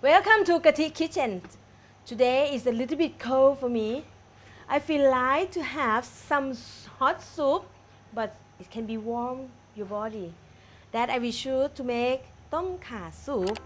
Welcome to Kati Kitchen. Today is a little bit cold for me. I feel like to have some hot soup, but it can be warm your body. That I will choose to make tom kha soup.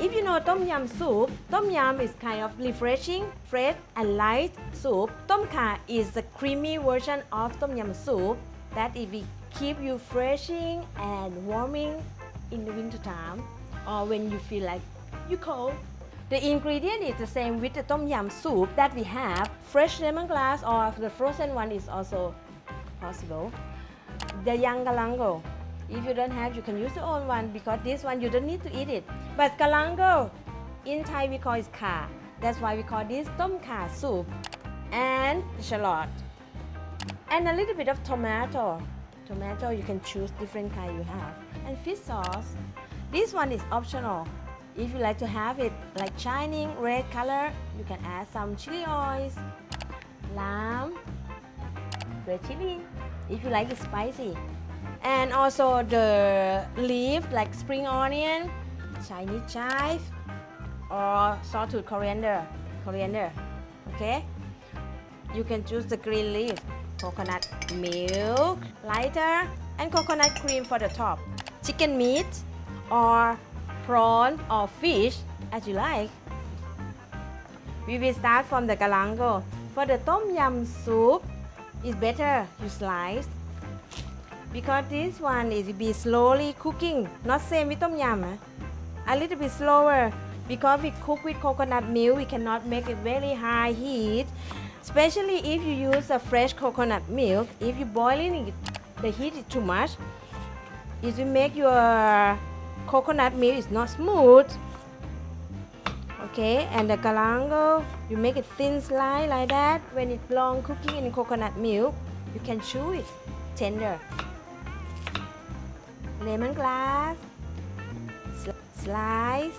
If you know tom yum soup, tom yum is kind of refreshing, fresh and light soup. Tom kha is the creamy version of tom yum soup that it will keep you refreshing and warming in the winter time or when you feel like you cold. The ingredient is the same with the tom yum soup that we have. Fresh lemongrass or the frozen one is also possible. The young galangal. If you don't have, you can use the old one because this one you don't need to eat it. But galangal, in Thai we call it kha. That's why we call this tom kha soup. And shallot. And a little bit of tomato. Tomato, you can choose different kind you have. And fish sauce. This one is optional. If you like to have it like shining red color, you can add some chili oils, lamb, red chili. If you like it spicy. And also the leaf like spring onion, Chinese chive, or Sawtooth coriander. Okay? You can choose the green leaf, coconut milk, lighter, and coconut cream for the top. Chicken meat, or prawn, or fish, as you like. We will start from the galangal. For the tom yum soup, it's better you slice. Because this one is be slowly cooking, not same with tom yum. A little bit slower because we cook with coconut milk, we cannot make it very high heat. Especially if you use a fresh coconut milk, if you boiling it, the heat is too much. It will make your coconut milk is not smooth. Okay, and the galangal, you make it thin slice like that. When it's long cooking in coconut milk, you can chew it tender. Lemongrass, slice.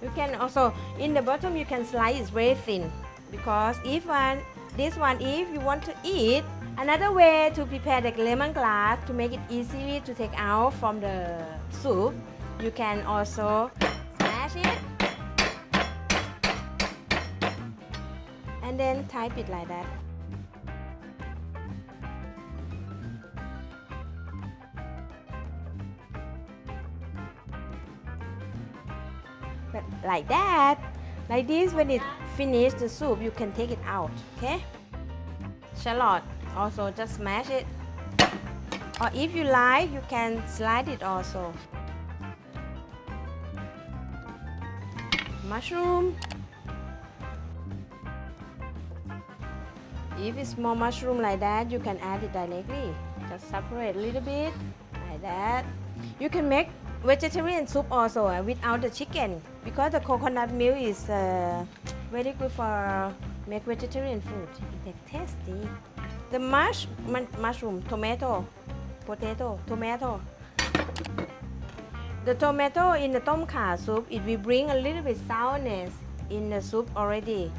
You can also, in the bottom you can slice it very thin because if you want to eat, another way to prepare the lemongrass to make it easy to take out from the soup, you can also smash it and then type it like that. Like that, like this. When it finished the soup, you can take it out. Okay. Shallot, also just smash it, or if you like, you can slide it also. Mushroom. If it's more mushroom like that, you can add it directly. Just separate a little bit like that. You can make vegetarian soup also without the chicken because the coconut milk is very good for make vegetarian food. It's tasty. The mushroom, tomato, potato, tomato. The tomato in the tom kha soup, it will bring a little bit sourness in the soup already.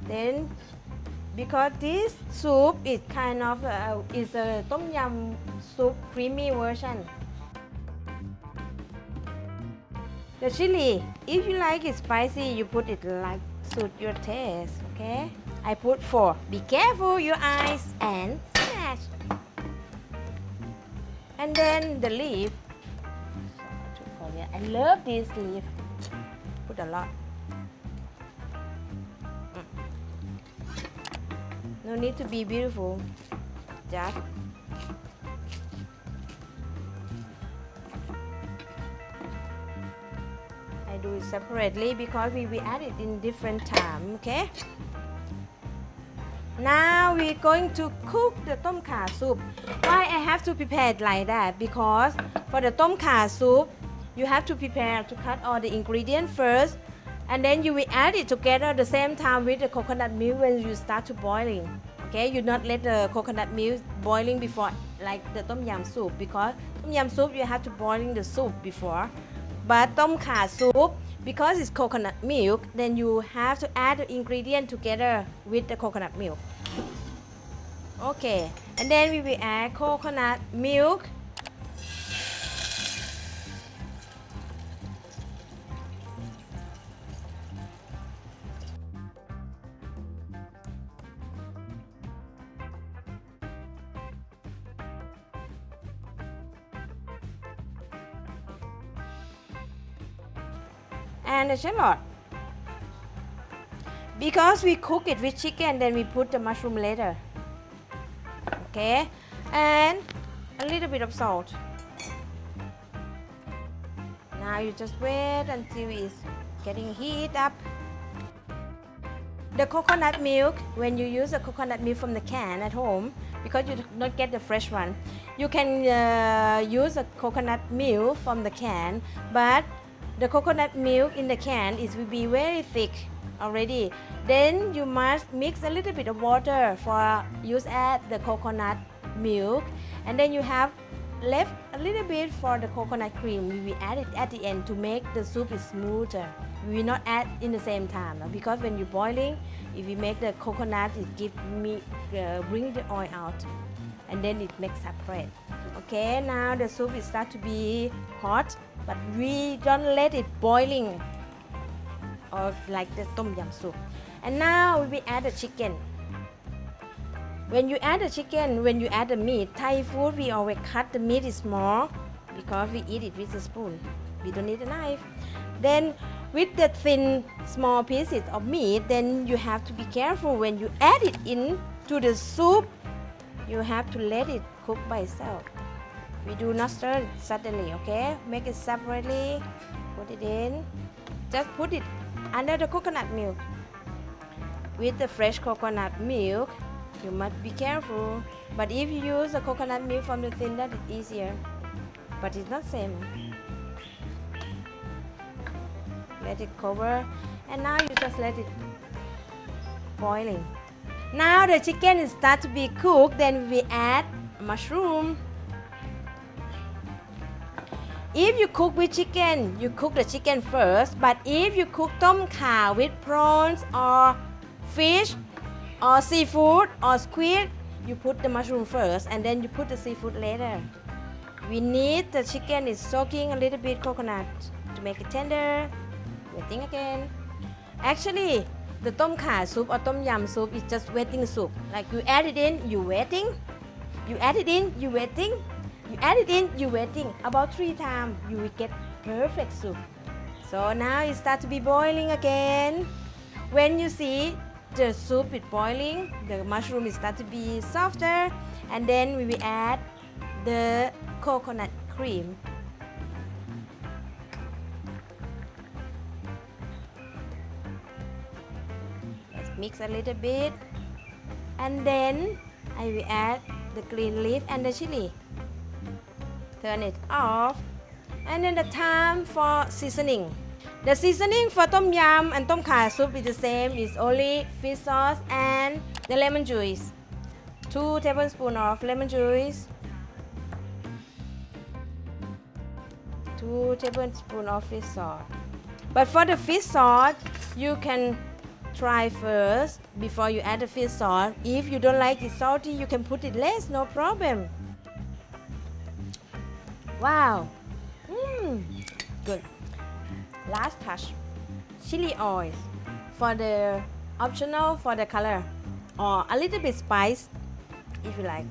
Then, because this soup is kind of is a tom yum soup creamy version. The chili, if you like it spicy, you put it like suit your taste, okay? I put 4. Be careful your eyes and smash. And then the leaf. I love this leaf. Put a lot. No need to be beautiful. Just do it separately because we will add it in different time. Okay. Now we're going to cook the tom kha soup. Why I have to prepare it like that? Because for the tom kha soup, you have to prepare to cut all the ingredients first, and then you will add it together at the same time with the coconut milk when you start to boiling. Okay, you not let the coconut milk boiling before like the tom yum soup because tom yum soup you have to boiling the soup before. But tom kha soup, because it's coconut milk, then you have to add the ingredient together with the coconut milk. Okay, and then we will add coconut milk. And the shallot. Because we cook it with chicken, then we put the mushroom later. Okay, and a little bit of salt. Now you just wait until it's getting heat up. The coconut milk, when you use the coconut milk from the can at home, because you do not get the fresh one, you can use the coconut milk from the can, but the coconut milk in the can will be very thick already. Then you must mix a little bit of water for use at the coconut milk, and then you have left a little bit for the coconut cream. We will add it at the end to make the soup smoother. We will not add in the same time because when you're boiling, if you make the coconut, it bring the oil out, and then it makes separate. Okay, now the soup will start to be hot, but we don't let it boiling or like the tom yum soup. And now we add the chicken. When you add the chicken, when you add the meat, Thai food we always cut the meat small because we eat it with a spoon. We don't need a knife. Then with the thin small pieces of meat, then you have to be careful when you add it into the soup. You have to let it cook by itself. We do not stir it suddenly, okay? Make it separately, put it in. Just put it under the coconut milk. With the fresh coconut milk, you must be careful. But if you use the coconut milk from the tin, that is easier. But it's not same. Let it cover, and now you just let it boiling. Now the chicken start to be cooked, then we add mushroom. If you cook with chicken, you cook the chicken first. But if you cook tom kha with prawns or fish or seafood or squid, you put the mushroom first and then you put the seafood later. We need the chicken is soaking a little bit coconut to make it tender. Waiting again. Actually, the tom kha soup or tom yum soup is just waiting soup. Like you add it in, you waiting. You add it in, you waiting. You add it in, you waiting. About 3 times, you will get perfect soup. So now it starts to be boiling again. When you see the soup is boiling, the mushroom is start to be softer, and then we will add the coconut cream. Let's mix a little bit, and then I will add the green leaf and the chili. Turn it off, and then the time for seasoning. The seasoning for tom yum and tom kha soup is the same. It's only fish sauce and the lemon juice. 2 tablespoons of lemon juice. 2 tablespoons of fish sauce. But for the fish sauce, you can try first before you add the fish sauce. If you don't like it salty, you can put it less, no problem. Wow, good. Last touch, chili oil for the optional for the color, or a little bit spice if you like.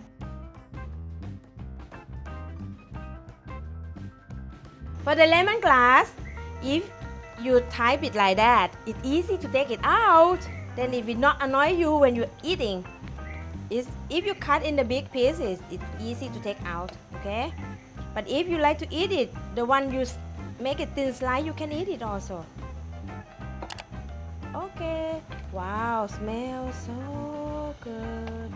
For the lemongrass, if you type it like that, it's easy to take it out. Then it will not annoy you when you're eating. If you cut in the big pieces, it's easy to take out, okay? But if you like to eat it, the one you make it thin slice, you can eat it also. Okay. Wow, smells so good.